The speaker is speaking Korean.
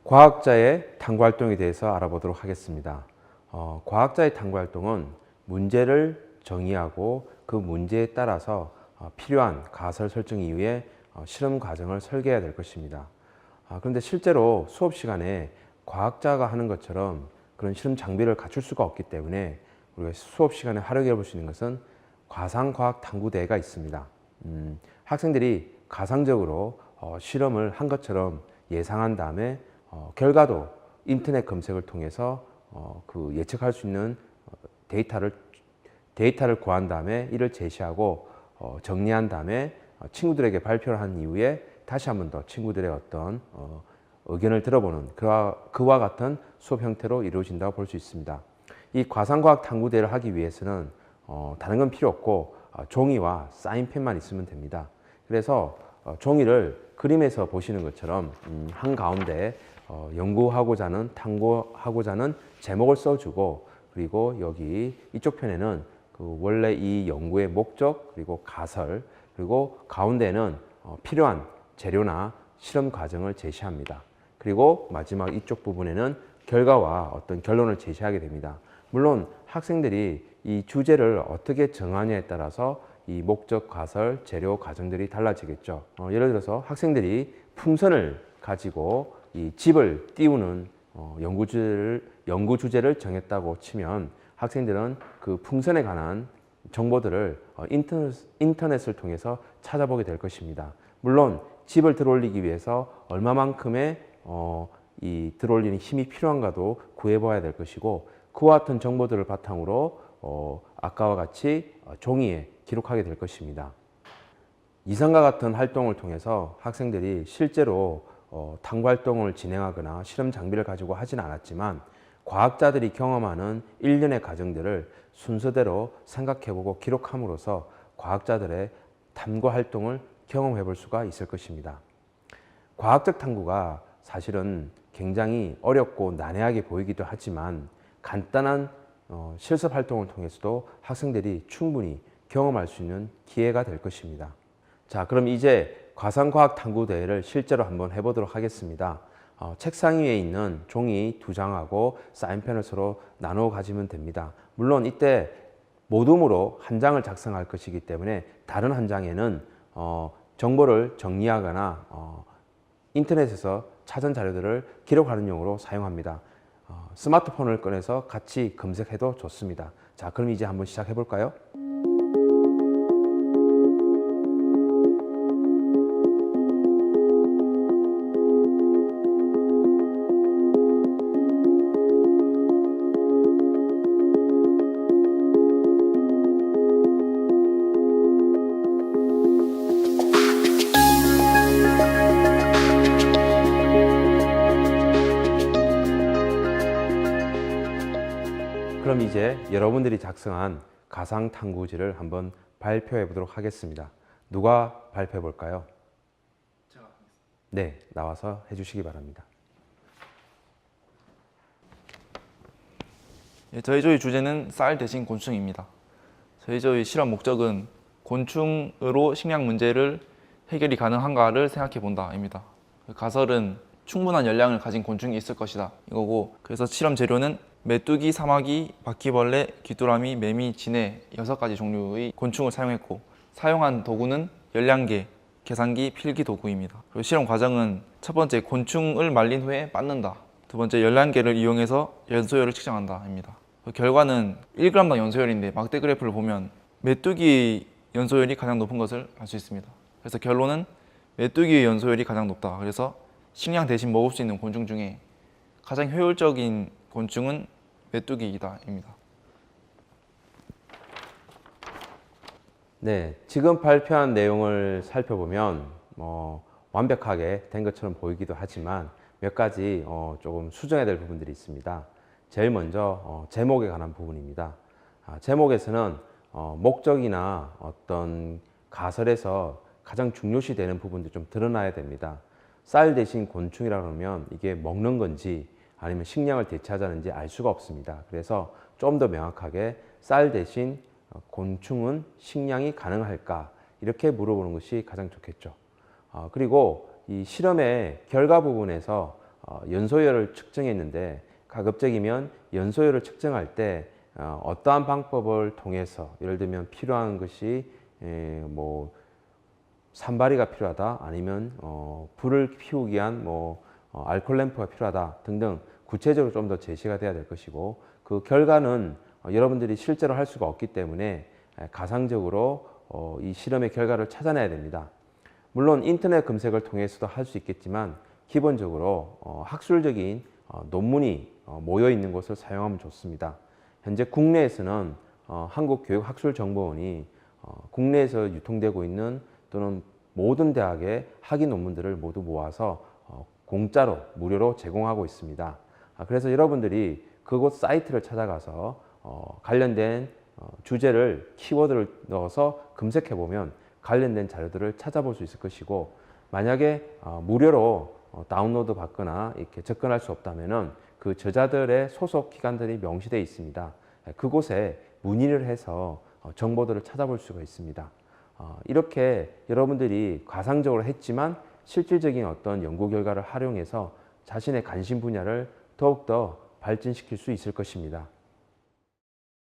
과학자의 탐구활동에 대해서 알아보도록 하겠습니다. 과학자의 탐구활동은 문제를 정의하고 그 문제에 따라서 필요한 가설 설정 이후에 실험 과정을 설계해야 될 것입니다. 그런데 실제로 수업 시간에 과학자가 하는 것처럼 그런 실험 장비를 갖출 수가 없기 때문에 우리가 수업 시간에 활용해 볼 수 있는 것은 가상과학탐구대회가 있습니다. 학생들이 가상적으로 실험을 한 것처럼 예상한 다음에 결과도 인터넷 검색을 통해서 그 예측할 수 있는 데이터를 구한 다음에 이를 제시하고 정리한 다음에 친구들에게 발표를 한 이후에 다시 한 번 더 친구들의 어떤 의견을 들어보는 그와 같은 수업 형태로 이루어진다고 볼 수 있습니다. 이 가상과학 탐구대회를 하기 위해서는 다른 건 필요 없고 종이와 사인펜만 있으면 됩니다. 그래서 종이를 그림에서 보시는 것처럼 한가운데 연구하고자 하는 탐구하고자 하는 제목을 써주고, 그리고 여기 이쪽 편에는 그 원래 이 연구의 목적, 그리고 가설, 그리고 가운데는 필요한 재료나 실험 과정을 제시합니다. 그리고 마지막 이쪽 부분에는 결과와 어떤 결론을 제시하게 됩니다. 물론 학생들이 이 주제를 어떻게 정하냐에 따라서 이 목적, 가설, 재료, 과정들이 달라지겠죠. 예를 들어서 학생들이 풍선을 가지고 이 집을 띄우는 연구 주제를 정했다고 치면 학생들은 그 풍선에 관한 정보들을 인터넷을 통해서 찾아보게 될 것입니다. 물론 집을 들어올리기 위해서 얼마만큼의 이 들어올리는 힘이 필요한가도 구해봐야 될 것이고, 그와 같은 정보들을 바탕으로 아까와 같이 종이에 기록하게 될 것입니다. 이상과 같은 활동을 통해서 학생들이 실제로 탐구활동을 진행하거나 실험 장비를 가지고 하진 않았지만 과학자들이 경험하는 일련의 과정들을 순서대로 생각해보고 기록함으로써 과학자들의 탐구활동을 경험해 볼 수가 있을 것입니다. 과학적 탐구가 사실은 굉장히 어렵고 난해하게 보이기도 하지만 간단한 실습 활동을 통해서도 학생들이 충분히 경험할 수 있는 기회가 될 것입니다. 자, 그럼 이제 가상과학탐구대회를 실제로 한번 해보도록 하겠습니다. 책상 위에 있는 종이 2장하고 사인펜을 서로 나누어 가지면 됩니다. 물론 이때 모둠으로 한 장을 작성할 것이기 때문에 다른 한 장에는 정보를 정리하거나 인터넷에서 찾은 자료들을 기록하는 용으로 사용합니다. 스마트폰을 꺼내서 같이 검색해도 좋습니다. 자, 그럼 이제 한번 시작해 볼까요? 그럼 이제 여러분들이 작성한 가상탐구지를 한번 발표해 보도록 하겠습니다. 누가 발표해 볼까요? 제가 하겠습니다. 네, 나와서 해주시기 바랍니다. 저희 조의 주제는 쌀 대신 곤충입니다. 저희 조의 실험 목적은 곤충으로 식량 문제를 해결이 가능한가를 생각해 본다입니다. 가설은 충분한 열량을 가진 곤충이 있을 것이다 이거고, 그래서 실험 재료는 메뚜기, 사마귀, 바퀴벌레, 귀뚜라미, 매미, 진해 6가지 종류의 곤충을 사용했고, 사용한 도구는 열량계, 계산기, 필기 도구입니다. 그리고 실험 과정은 첫 번째 곤충을 말린 후에 빻는다, 두 번째 열량계를 이용해서 연소율을 측정한다 입니다. 결과는 1g당 연소율인데 막대 그래프를 보면 메뚜기의 연소율이 가장 높은 것을 알 수 있습니다. 그래서 결론은 메뚜기의 연소율이 가장 높다. 그래서 식량 대신 먹을 수 있는 곤충 중에 가장 효율적인 곤충은 메뚜기이다 입니다. 네, 지금 발표한 내용을 살펴보면 완벽하게 된 것처럼 보이기도 하지만 몇 가지 조금 수정해야 될 부분들이 있습니다. 제일 먼저 제목에 관한 부분입니다. 제목에서는 목적이나 어떤 가설에서 가장 중요시되는 부분들이 좀 드러나야 됩니다. 쌀 대신 곤충이라 그러면 이게 먹는 건지 아니면 식량을 대체하자는지 알 수가 없습니다. 그래서 좀 더 명확하게 쌀 대신 곤충은 식량이 가능할까? 이렇게 물어보는 것이 가장 좋겠죠. 그리고 이 실험의 결과 부분에서 연소율을 측정했는데 가급적이면 연소율을 측정할 때 어떠한 방법을 통해서 예를 들면 필요한 것이 뭐 산발이가 필요하다 아니면 불을 피우기 위한 알코올 램프가 필요하다 등등 구체적으로 좀 더 제시가 돼야 될 것이고 그 결과는 여러분들이 실제로 할 수가 없기 때문에 가상적으로 이 실험의 결과를 찾아내야 됩니다. 물론 인터넷 검색을 통해서도 할 수 있겠지만 기본적으로 학술적인 논문이 모여 있는 곳을 사용하면 좋습니다. 현재 국내에서는 한국교육학술정보원이 국내에서 유통되고 있는 또는 모든 대학의 학위 논문들을 모두 모아서 공짜로 무료로 제공하고 있습니다. 그래서 여러분들이 그곳 사이트를 찾아가서 관련된 주제를 키워드를 넣어서 검색해 보면 관련된 자료들을 찾아볼 수 있을 것이고 만약에 무료로 다운로드 받거나 이렇게 접근할 수 없다면은 그 저자들의 소속 기관들이 명시되어 있습니다. 그곳에 문의를 해서 정보들을 찾아볼 수가 있습니다. 이렇게 여러분들이 가상적으로 했지만 실질적인 어떤 연구 결과를 활용해서 자신의 관심 분야를 더욱더 발전시킬 수 있을 것입니다.